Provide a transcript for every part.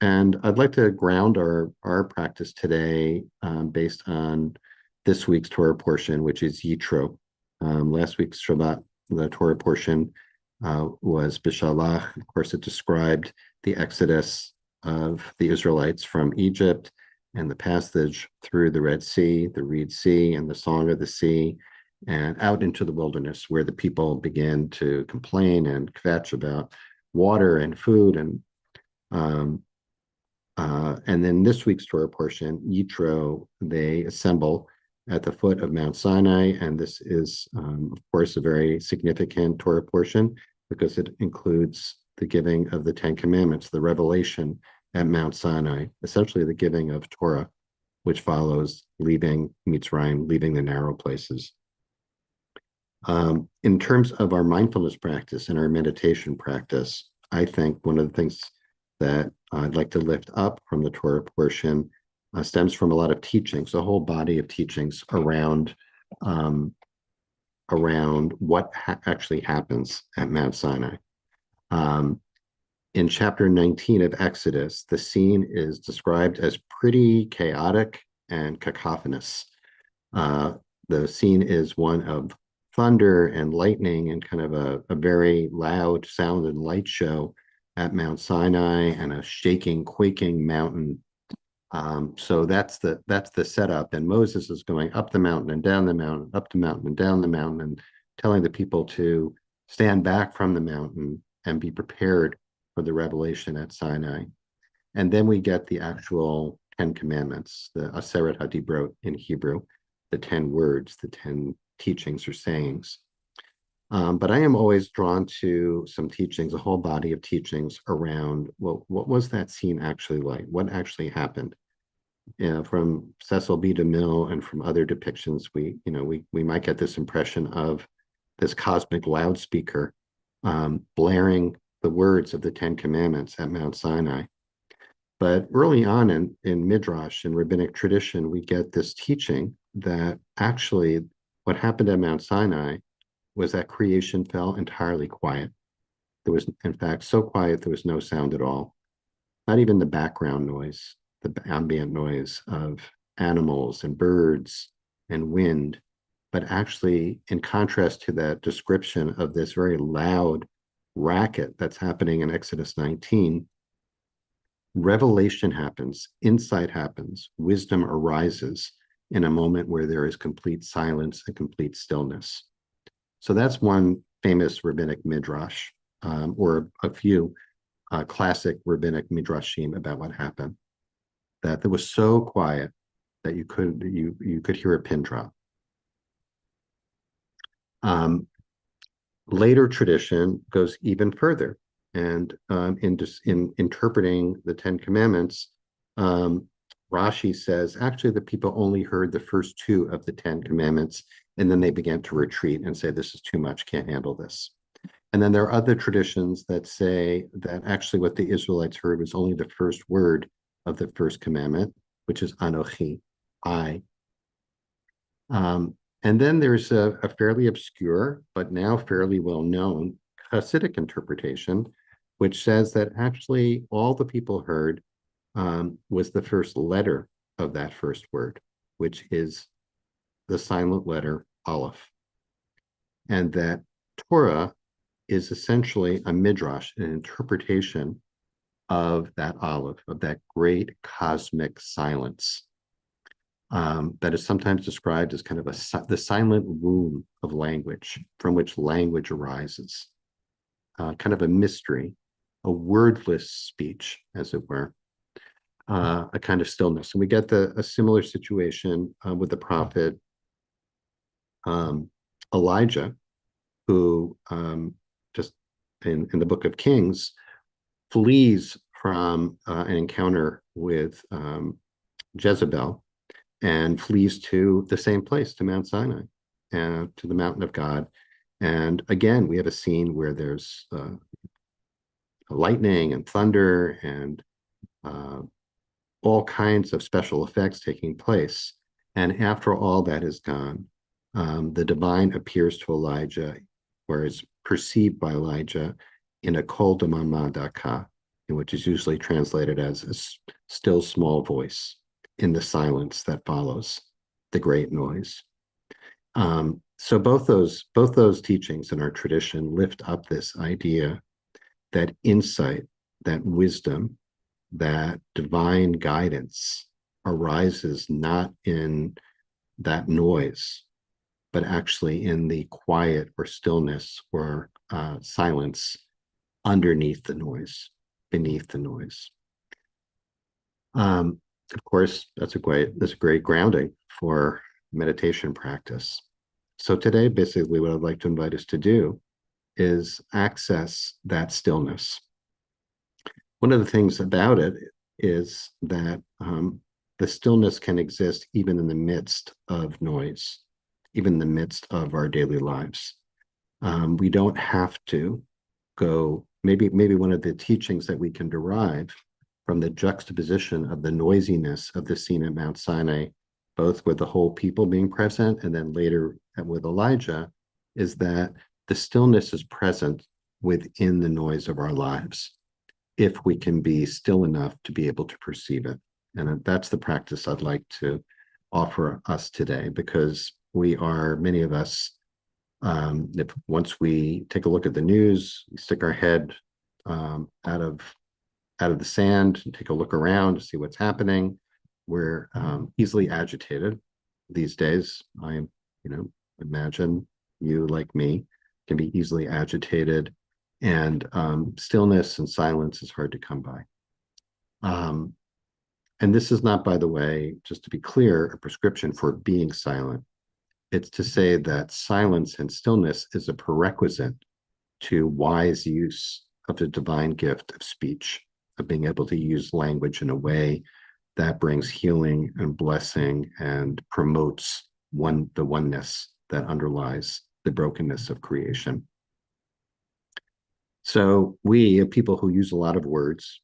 And I'd like to ground our practice today based on this week's Torah portion, which is Yitro. Last week's Shabbat, the Torah portion was Bishalach. Of course, it described the exodus of the Israelites from Egypt and the passage through the Red Sea, the Reed Sea, and the Song of the Sea, and out into the wilderness where the people began to complain and kvetch about water and food um, and then this week's Torah portion, Yitro, they assemble at the foot of Mount Sinai. And this is, of course, a very significant Torah portion because it includes the giving of the Ten Commandments, the revelation at Mount Sinai, essentially the giving of Torah, which follows leaving Mitzrayim, leaving the narrow places. In terms of our mindfulness practice and our meditation practice, I think one of the things that I'd like to lift up from the Torah portion stems from a lot of teachings, a whole body of teachings around what actually happens at Mount Sinai. In chapter 19 of Exodus, the scene is described as pretty chaotic and cacophonous. The scene is one of thunder and lightning and kind of a very loud sound and light show at Mount Sinai and a shaking, quaking mountain. So that's the setup. And Moses is going up the mountain and down the mountain, up the mountain and down the mountain, and telling the people to stand back from the mountain and be prepared for the revelation at Sinai. And then we get the actual 10 commandments, the Aseret HaDibrot in Hebrew, the 10 words, the 10 teachings or sayings. But I am always drawn to some teachings, a whole body of teachings around, well, what was that scene actually like? What actually happened? From Cecil B. DeMille and from other depictions, we might get this impression of this cosmic loudspeaker blaring the words of the Ten Commandments at Mount Sinai. But early on in Midrash, in rabbinic tradition, we get this teaching that actually what happened at Mount Sinai was that creation fell entirely quiet. There was, in fact, so quiet there was no sound at all, not even the background noise, the ambient noise of animals and birds and wind, but actually, in contrast to that description of this very loud racket that's happening in Exodus 19, revelation happens, insight happens, wisdom arises in a moment where there is complete silence and complete stillness. So that's one famous rabbinic midrash, or a few classic rabbinic midrashim about what happened. That there was so quiet that you could hear a pin drop. Later tradition goes even further, and in interpreting the Ten Commandments, Rashi says actually the people only heard the first two of the 10 commandments, and then they began to retreat and say, this is too much, can't handle this. And then there are other traditions that say that actually what the Israelites heard was only the first word of the first commandment, which is Anochi, I. And then there's a fairly obscure, but now fairly well-known Hasidic interpretation, which says that actually all the people heard was the first letter of that first word, which is the silent letter Aleph. And that Torah is essentially a midrash, an interpretation of that Aleph, of that great cosmic silence that is sometimes described as kind of the silent womb of language, from which language arises, kind of a mystery, a wordless speech, as it were. A kind of stillness. And we get a similar situation with the prophet Elijah, who just in the book of Kings flees from an encounter with Jezebel and flees to the same place, to Mount Sinai, and to the mountain of God. And again, we have a scene where there's lightning and thunder and all kinds of special effects taking place. And after all that is gone, the divine appears to Elijah, or is perceived by Elijah, in a kol damama daka, which is usually translated as a still small voice in the silence that follows the great noise. So both those teachings in our tradition lift up this idea that insight, that wisdom, that divine guidance arises not in that noise, but actually in the quiet or stillness or silence underneath the noise, beneath the noise. Of course, that's a great grounding for meditation practice. So today, basically, what I'd like to invite us to do is access that stillness. One of the things about it is that the stillness can exist even in the midst of noise, even in the midst of our daily lives. We don't have to go, maybe one of the teachings that we can derive from the juxtaposition of the noisiness of the scene at Mount Sinai, both with the whole people being present and then later with Elijah, is that the stillness is present within the noise of our lives, if we can be still enough to be able to perceive it. And that's the practice I'd like to offer us today, because many of us, if once we take a look at the news, we stick our head out of the sand and take a look around to see what's happening. We're easily agitated these days. Imagine you, like me, can be easily agitated, and stillness and silence is hard to come by. And this is not, by the way, just to be clear, a prescription for being silent. It's to say that silence and stillness is a prerequisite to wise use of the divine gift of speech, of being able to use language in a way that brings healing and blessing and promotes the oneness that underlies the brokenness of creation. So we, people who use a lot of words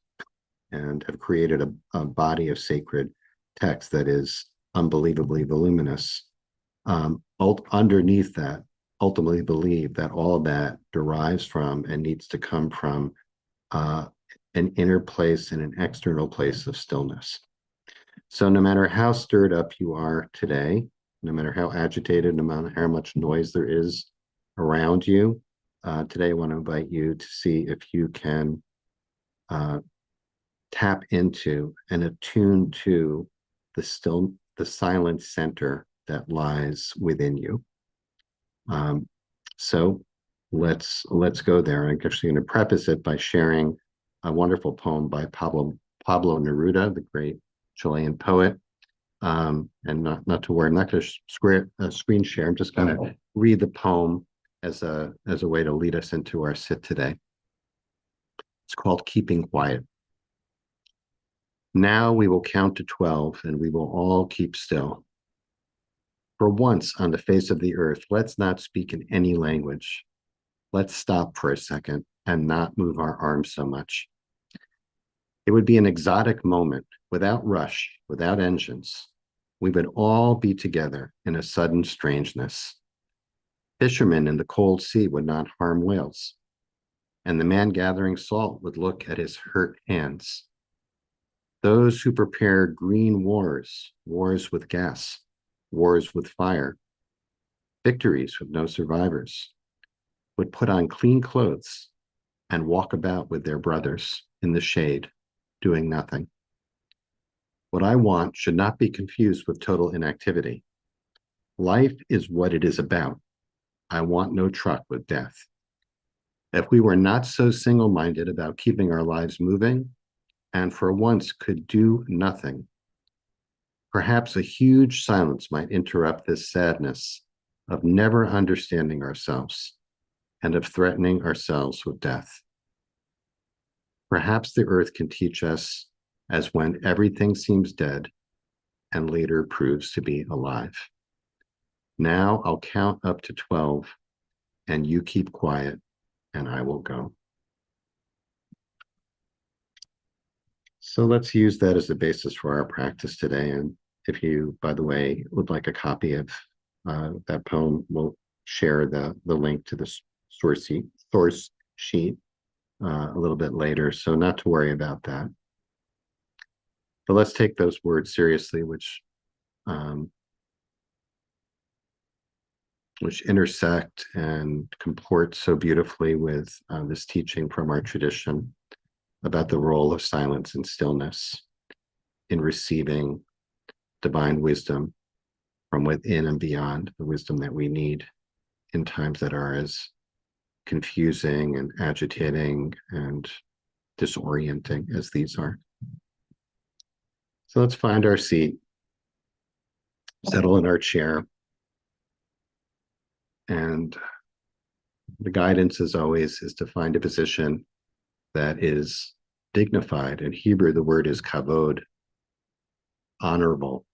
and have created a body of sacred text that is unbelievably voluminous, underneath that, ultimately believe that all of that derives from and needs to come from an inner place and an external place of stillness. So no matter how stirred up you are today, no matter how agitated, no matter how much noise there is around you, today I want to invite you to see if you can tap into and attune to the silent center that lies within you. So let's go there. I'm actually going to preface it by sharing a wonderful poem by Pablo Neruda, the great Chilean poet. And not to worry, I'm not going to screen share. I'm just going to read the poem as a way to lead us into our sit today. It's called Keeping Quiet. Now we will count to 12, and we will all keep still. For once on the face of the earth, let's not speak in any language. Let's stop for a second and not move our arms so much. It would be an exotic moment, without rush, without engines. We would all be together in a sudden strangeness. Fishermen in the cold sea would not harm whales, and the man gathering salt would look at his hurt hands. Those who prepare green wars with gas, wars with fire, victories with no survivors, would put on clean clothes and walk about with their brothers in the shade, doing nothing. What I want should not be confused with total inactivity. Life is what it is about. I want no truck with death. If we were not so single-minded about keeping our lives moving, and for once could do nothing, perhaps a huge silence might interrupt this sadness of never understanding ourselves and of threatening ourselves with death. Perhaps the earth can teach us as when everything seems dead and later proves to be alive. Now I'll count up to 12, and you keep quiet, and I will go. So let's use that as the basis for our practice today. And if you, by the way, would like a copy of that poem, we'll share the link to the source sheet. a little bit later, so not to worry about that. But let's take those words seriously, um, which intersect and comport so beautifully with this teaching from our tradition about the role of silence and stillness in receiving divine wisdom from within and beyond, the wisdom that we need in times that are as confusing and agitating and disorienting as these are. So let's find our seat, settle in our chair, and the guidance, as always, is to find a position that is dignified. In Hebrew, the word is kavod, honorable,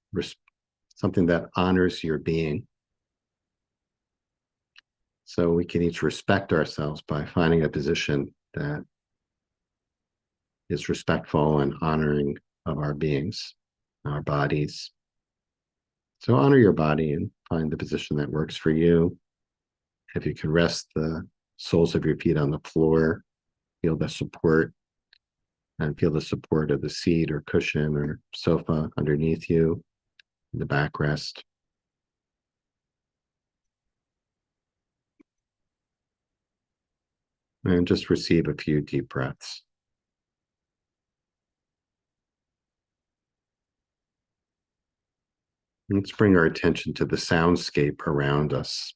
something that honors your being. So we can each respect ourselves by finding a position that is respectful and honoring of our beings, our bodies. So honor your body and find the position that works for you. If you can rest the soles of your feet on the floor, feel the support and feel the support of the seat or cushion or sofa underneath you, the backrest. And just receive a few deep breaths. Let's bring our attention to the soundscape around us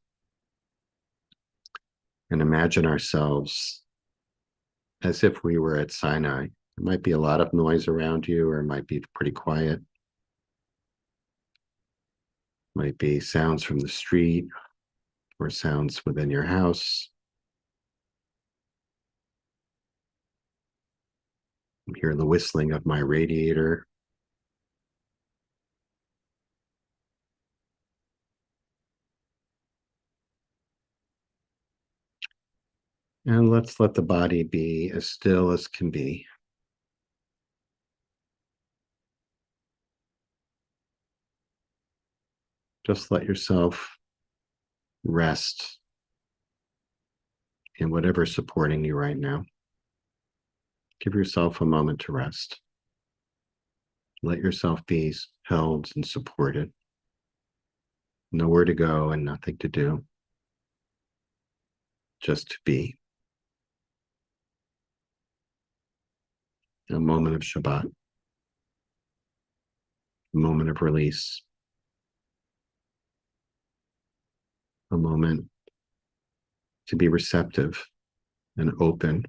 and imagine ourselves as if we were at Sinai. There might be a lot of noise around you, or it might be pretty quiet. Might be sounds from the street or sounds within your house. You hear the whistling of my radiator. And let's let the body be as still as can be. Just let yourself rest in whatever's supporting you right now. Give yourself a moment to rest. Let yourself be held and supported. Nowhere to go and nothing to do. Just to be. A moment of Shabbat. A moment of release. A moment to be receptive and open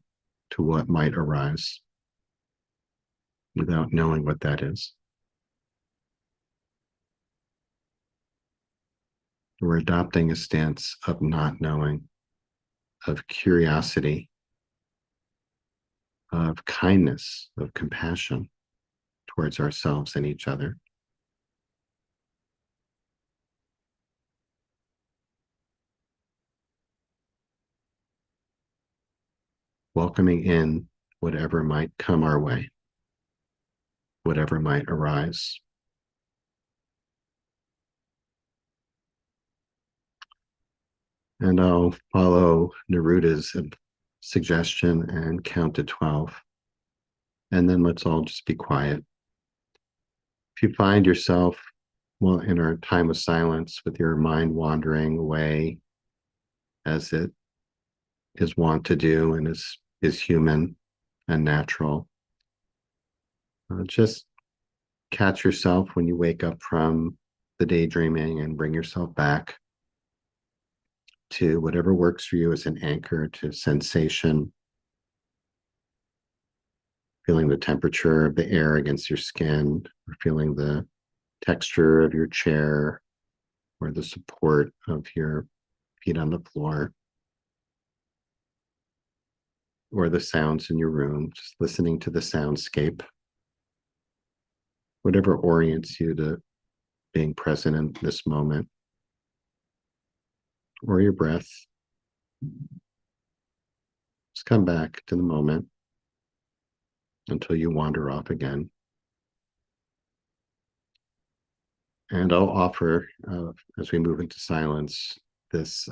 to what might arise without knowing what that is. We're adopting a stance of not knowing, of curiosity, of kindness, of compassion towards ourselves and each other. Welcoming in whatever might come our way, whatever might arise. And I'll follow Neruda's suggestion and count to 12. And then let's all just be quiet. If you find yourself, well, in our time of silence with your mind wandering away as it is wont to do and is human and natural, just catch yourself when you wake up from the daydreaming and bring yourself back to whatever works for you as an anchor to sensation, feeling the temperature of the air against your skin, or feeling the texture of your chair, or the support of your feet on the floor, or the sounds in your room, just listening to the soundscape, whatever orients you to being present in this moment, or your breath. Just come back to the moment until you wander off again. And I'll offer, as we move into silence, this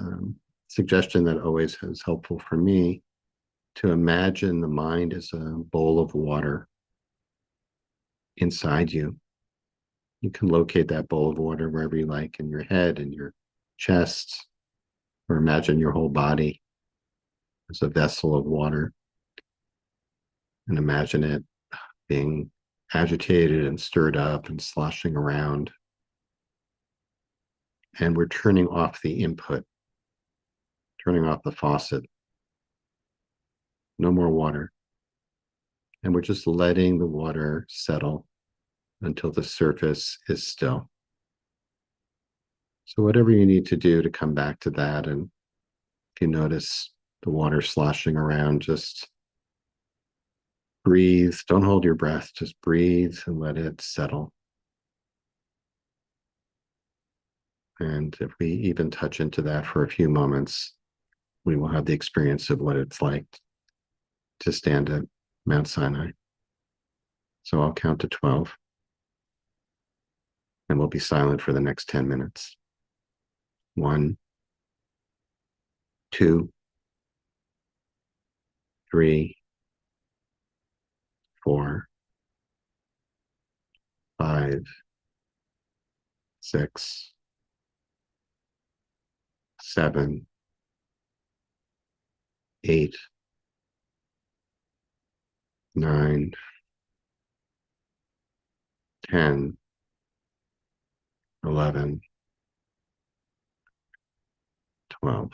suggestion that always is helpful for me to imagine the mind as a bowl of water inside you. You can locate that bowl of water wherever you like, in your head, in your chest, or imagine your whole body as a vessel of water, and imagine it being agitated and stirred up and sloshing around. And we're turning off the input, turning off the faucet. No more water. And we're just letting the water settle until the surface is still. So, whatever you need to do to come back to that, and if you notice the water sloshing around, just breathe. Don't hold your breath. Just breathe and let it settle. And if we even touch into that for a few moments, we will have the experience of what it's like to stand at Mount Sinai. So I'll count to 12, and we'll be silent for the next 10 minutes. 1, 2, 3, 4, 5, 6, 7, 8, 9, 10, 11, 12.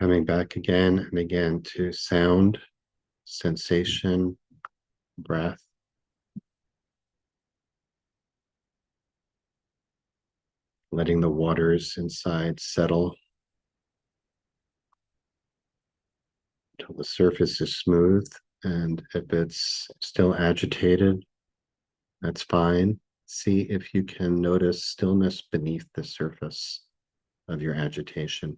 Coming back again and again to sound, sensation, breath. Letting the waters inside settle until the surface is smooth. And if it's still agitated, that's fine. See if you can notice stillness beneath the surface of your agitation.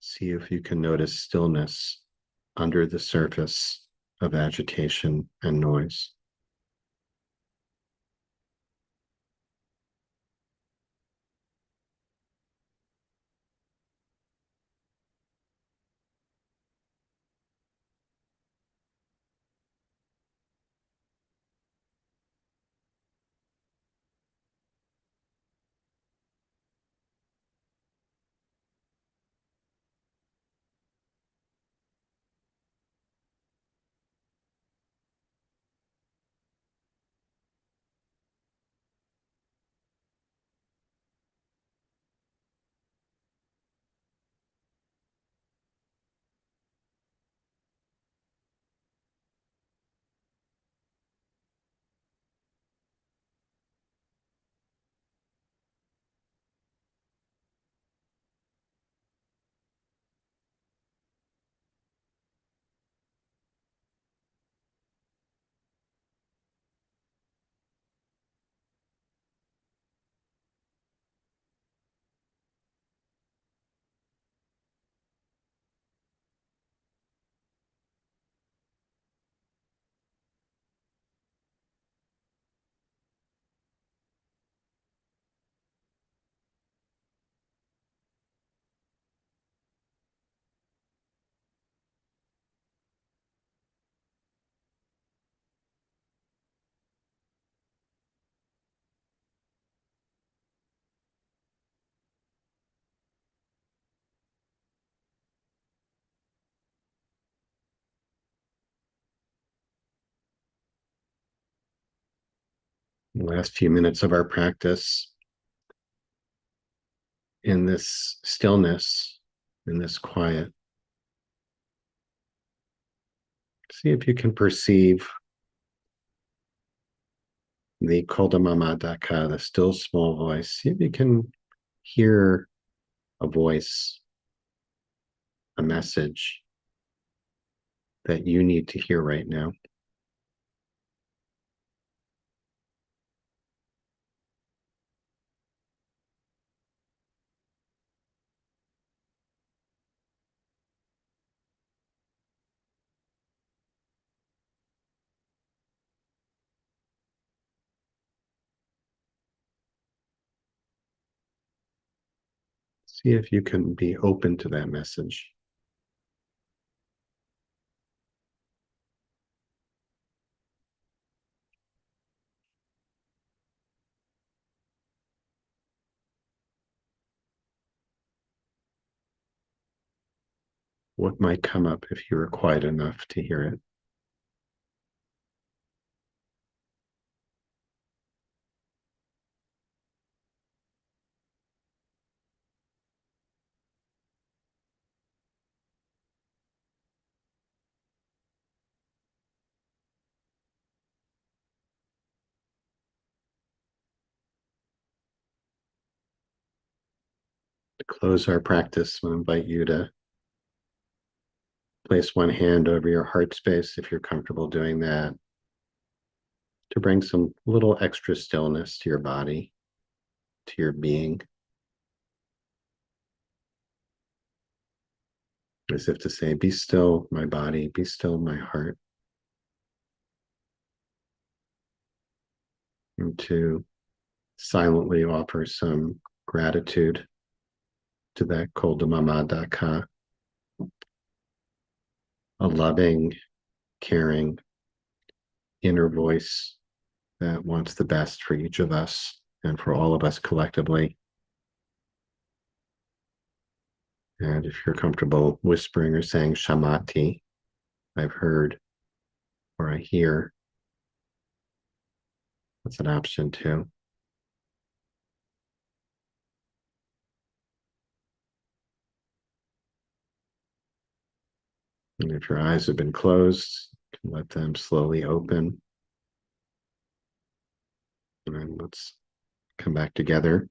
See if you can notice stillness under the surface of agitation and noise. The last few minutes of our practice in this stillness, in this quiet. See if you can perceive the Kodamama Daka, the still small voice. See if you can hear a voice, a message that you need to hear right now. See if you can be open to that message. What might come up if you were quiet enough to hear it? To close our practice, we'll invite you to place one hand over your heart space if you're comfortable doing that, to bring some little extra stillness to your body, to your being, as if to say, be still, my body, be still, my heart, and to silently offer some gratitude to that Kodamama Daka, a loving, caring inner voice that wants the best for each of us and for all of us collectively. And if you're comfortable whispering or saying Shamati, I've heard, or I hear, that's an option too. And if your eyes have been closed, you can let them slowly open. And let's come back together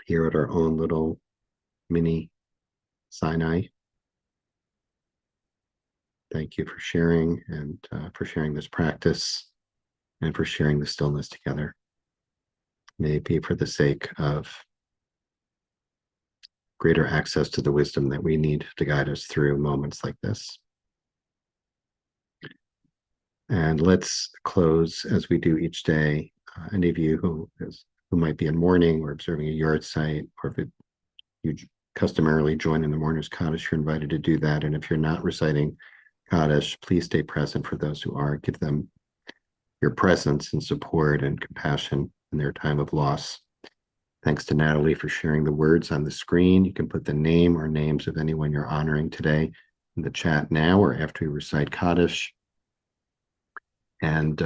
here at our own little mini Sinai. Thank you for sharing and for sharing this practice and for sharing the stillness together. May it be for the sake of greater access to the wisdom that we need to guide us through moments like this. And let's close as we do each day. Any of you who might be in mourning or observing a yard site, or if you customarily join in the mourner's Kaddish, you're invited to do that. And if you're not reciting Kaddish, please stay present for those who are. Give them your presence and support and compassion in their time of loss. Thanks to Natalie for sharing the words on the screen. You can put the name or names of anyone you're honoring today in the chat now or after you recite Kaddish. And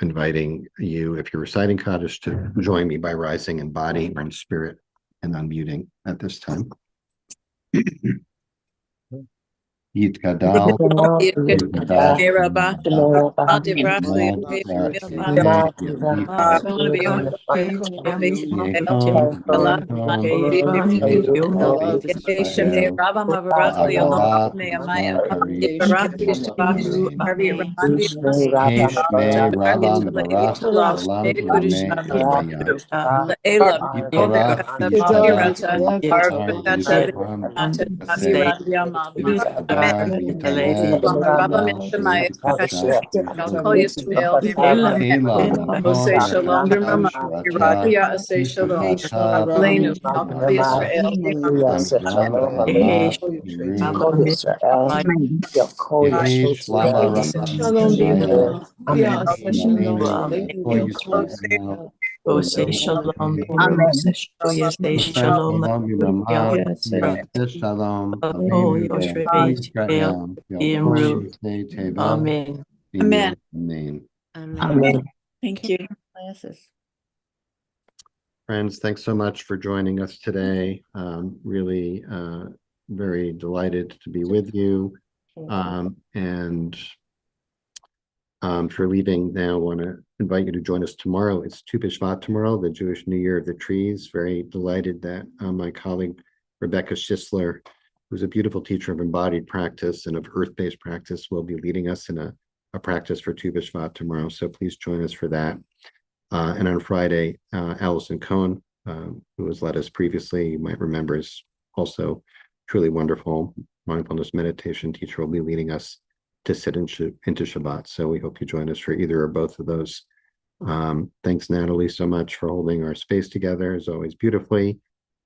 inviting you, if you're reciting Kaddish, to join me by rising in body or in spirit and unmuting at this time. Yitkadal, Amen. Amen. Amen. Thank you. Friends, thanks so much for joining us today. Really very delighted to be with you. And for leaving now, I want to invite you to join us tomorrow. It's Tu B'Shvat tomorrow, the Jewish New Year of the Trees. Very delighted that my colleague, Rebecca Schisler, who's a beautiful teacher of embodied practice and of earth-based practice, will be leading us in a practice for Tu B'Shvat tomorrow. So please join us for that. And on Friday, Allison Cohen, who has led us previously, you might remember, is also truly wonderful mindfulness meditation teacher, will be leading us to sit into Shabbat. So we hope you join us for either or both of those. Thanks, Natalie, so much for holding our space together, as always, beautifully.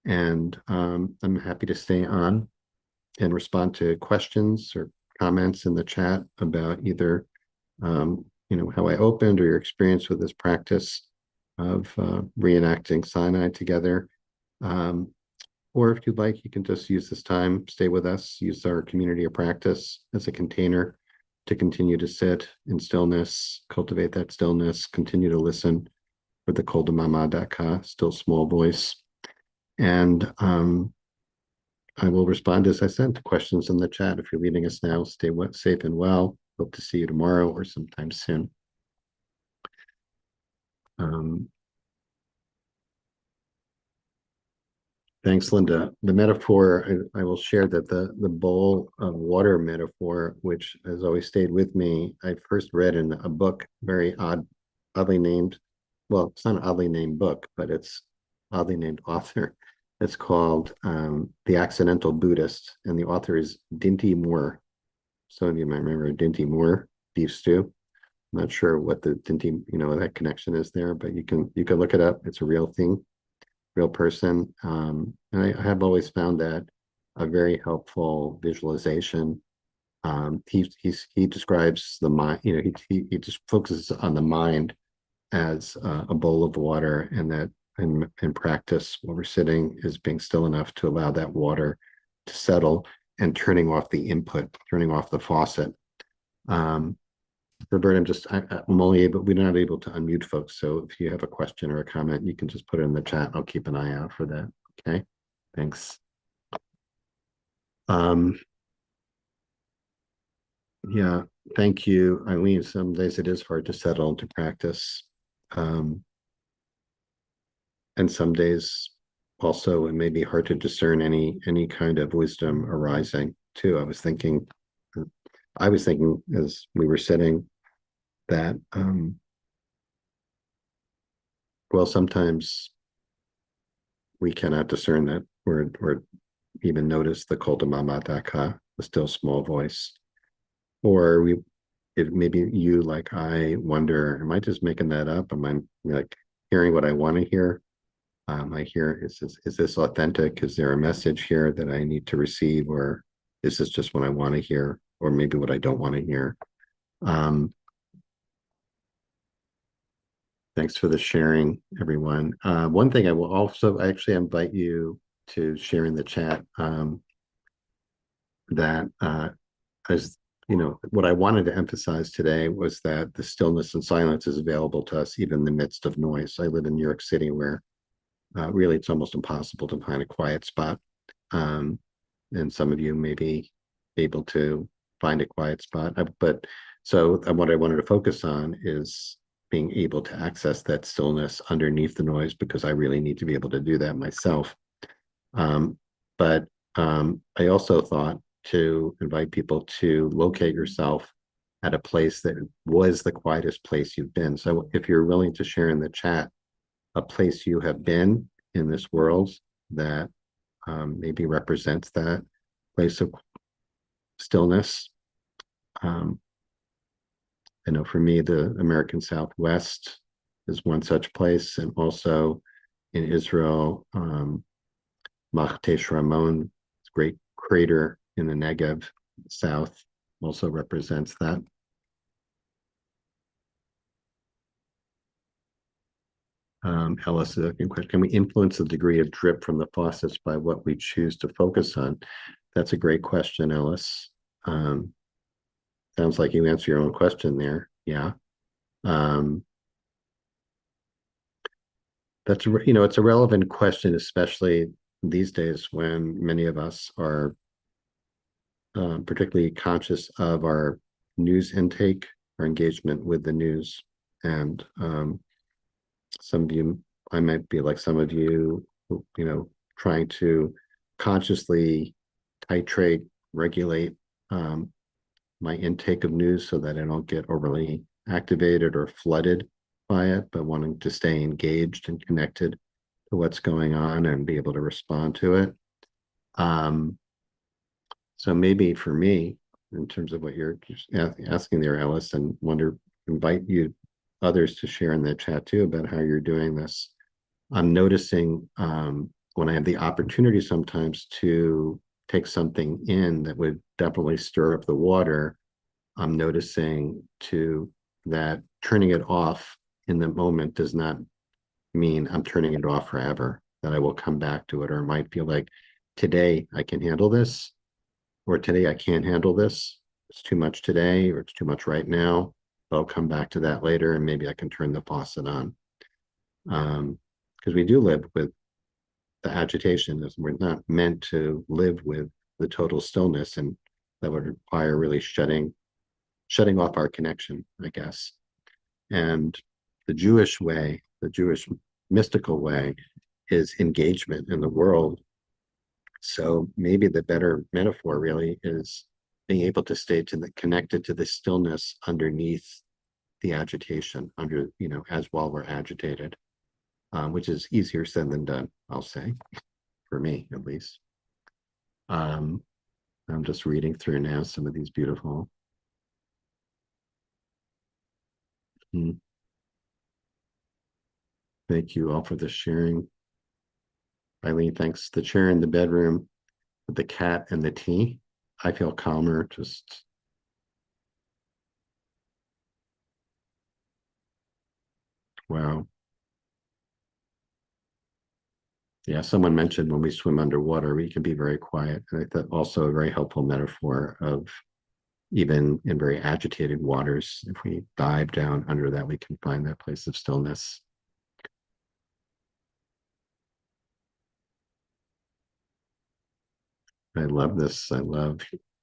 And I'm happy to stay on and respond to questions or comments in the chat about either how I opened or your experience with this practice of reenacting Sinai together. Or if you'd like, you can just use this time, stay with us, use our community of practice as a container to continue to sit in stillness, cultivate that stillness, continue to listen for the kol damama daka, still small voice. And I will respond, as I said, to questions in the chat. If you're leaving us now, stay safe and well. Hope to see you tomorrow or sometime soon. Thanks, Linda. The metaphor, I will share that the bowl of water metaphor, which has always stayed with me, I first read in a book, very oddly named. Well, it's not an oddly named book, but it's oddly named author. It's called The Accidental Buddhist, and the author is Dinty Moore. Some of you might remember Dinty Moore, beef stew. I'm not sure what the Dinty, that connection is there, but you can look it up. It's a real thing, real person. And I have always found that a very helpful visualization. He describes the mind, he just focuses on the mind as a bowl of water, and that in practice, while we're sitting, is being still enough to allow that water to settle and turning off the input, turning off the faucet. Robert, I'm only able, we're not able to unmute folks. So if you have a question or a comment, you can just put it in the chat. I'll keep an eye out for that. Okay, thanks. Yeah, thank you, Eileen. Some days it is hard to settle into practice. Um, and some days also it may be hard to discern any kind of wisdom arising too. I was thinking as we were sitting that well, sometimes we cannot discern that or even notice the kol damama daka, the still small voice. Or maybe you, like I, wonder, am I just making that up? Am I like hearing what I want to hear? I hear, is this authentic? Is there a message here that I need to receive, or is this just what I want to hear, or maybe what I don't want to hear? Thanks for the sharing, everyone. One thing I will also actually invite you to share in the chat that as what I wanted to emphasize today was that the stillness and silence is available to us even in the midst of noise. I live in New York City, where really it's almost impossible to find a quiet spot. And some of you may be able to find a quiet spot. What I wanted to focus on is being able to access that stillness underneath the noise, because I really need to be able to do that myself. But I also thought to invite people to locate yourself at a place that was the quietest place you've been. So if you're willing to share in the chat a place you have been in this world that maybe represents that place of stillness. I know for me, the American Southwest is one such place, and also in Israel, Machtesh Ramon, great crater in the Negev south, also represents that. Ellis, second question: can we influence the degree of drip from the faucets by what we choose to focus on? That's a great question, Ellis. Sounds like you answer your own question there. Yeah. It's a relevant question, especially these days when many of us are particularly conscious of our news intake, our engagement with the news. And some of you, I might be like some of you, trying to consciously titrate, regulate my intake of news so that I don't get overly activated or flooded by it, but wanting to stay engaged and connected to what's going on and be able to respond to it. So maybe for me, in terms of what you're asking there, Ellis, and invite you others to share in the chat too about how you're doing this. I'm noticing when I have the opportunity sometimes to take something in that would definitely stir up the water, I'm noticing that turning it off in the moment does not mean I'm turning it off forever, that I will come back to it, or it might feel like today I can handle this, or today I can't handle this. It's too much today, or it's too much right now. I'll come back to that later, and maybe I can turn the faucet on. Because we do live with the agitation, as we're not meant to live with the total stillness, and that would require really shutting off our connection, I guess. And the Jewish way, the Jewish mystical way, is engagement in the world. So maybe the better metaphor really is being able to stay connected to the stillness underneath the agitation, as while we're agitated, which is easier said than done, I'll say, for me at least. I'm just reading through now some of these beautiful. Thank you all for the sharing. Eileen, thanks. The chair in the bedroom with the cat and the tea. I feel calmer. Just wow. Yeah, someone mentioned when we swim underwater, we can be very quiet. And I thought also a very helpful metaphor of even in very agitated waters, if we dive down under that, we can find that place of stillness. I love this.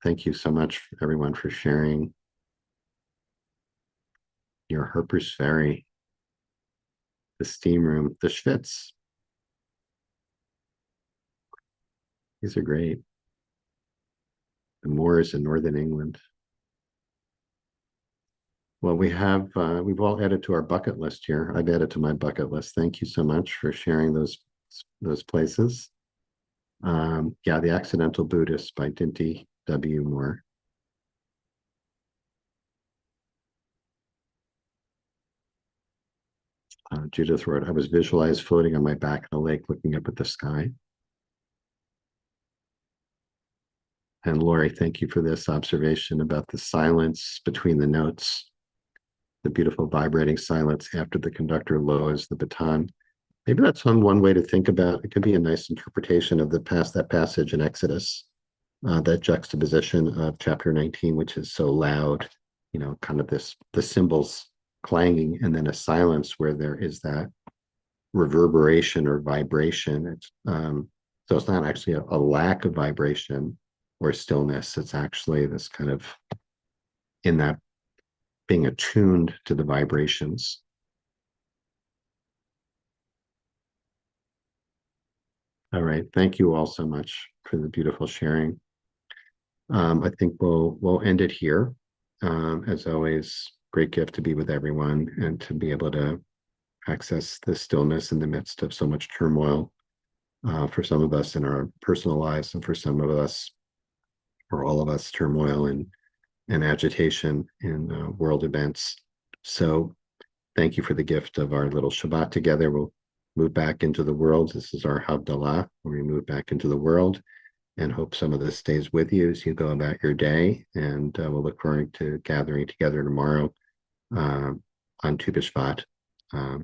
Thank you so much, everyone, for sharing. near Harper's Ferry, the steam room, the Schwitz. These are great. The moors in northern England. Well, we've all added to our bucket list here. I've added to my bucket list. Thank you so much for sharing those places. Yeah, The Accidental Buddhist by Dinty W. Moore. Judith wrote, I was visualized floating on my back in a lake looking up at the sky. And Lori, thank you for this observation about the silence between the notes, the beautiful vibrating silence after the conductor lowers the baton. Maybe that's one way to think about it. Could be a nice interpretation of that passage in Exodus, that juxtaposition of chapter 19, which is so loud, kind of the cymbals clanging, and then a silence where there is that reverberation or vibration. So it's not actually a lack of vibration or stillness. It's actually this kind of in that being attuned to the vibrations. All right. Thank you all so much for the beautiful sharing. I think we'll end it here. As always, great gift to be with everyone and to be able to access the stillness in the midst of so much turmoil, for some of us in our personal lives, and for some of us, or all of us, turmoil and agitation in world events. So thank you for the gift of our little Shabbat together. We'll move back into the world. This is our Havdalah, where we move back into the world, and hope some of this stays with you as you go about your day. And we'll look forward to gathering together tomorrow on Tu B'Shvat.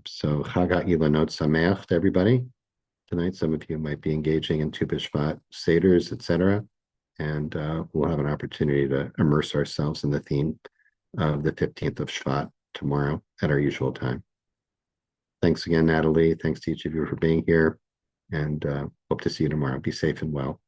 So Chagat Ilanot Sameach to everybody. Tonight, some of you might be engaging in Tu B'Shvat Seders, etc. And we'll have an opportunity to immerse ourselves in the theme of the 15th of Shvat tomorrow at our usual time. Thanks again, Natalie. Thanks to each of you for being here, and hope to see you tomorrow. Be safe and well.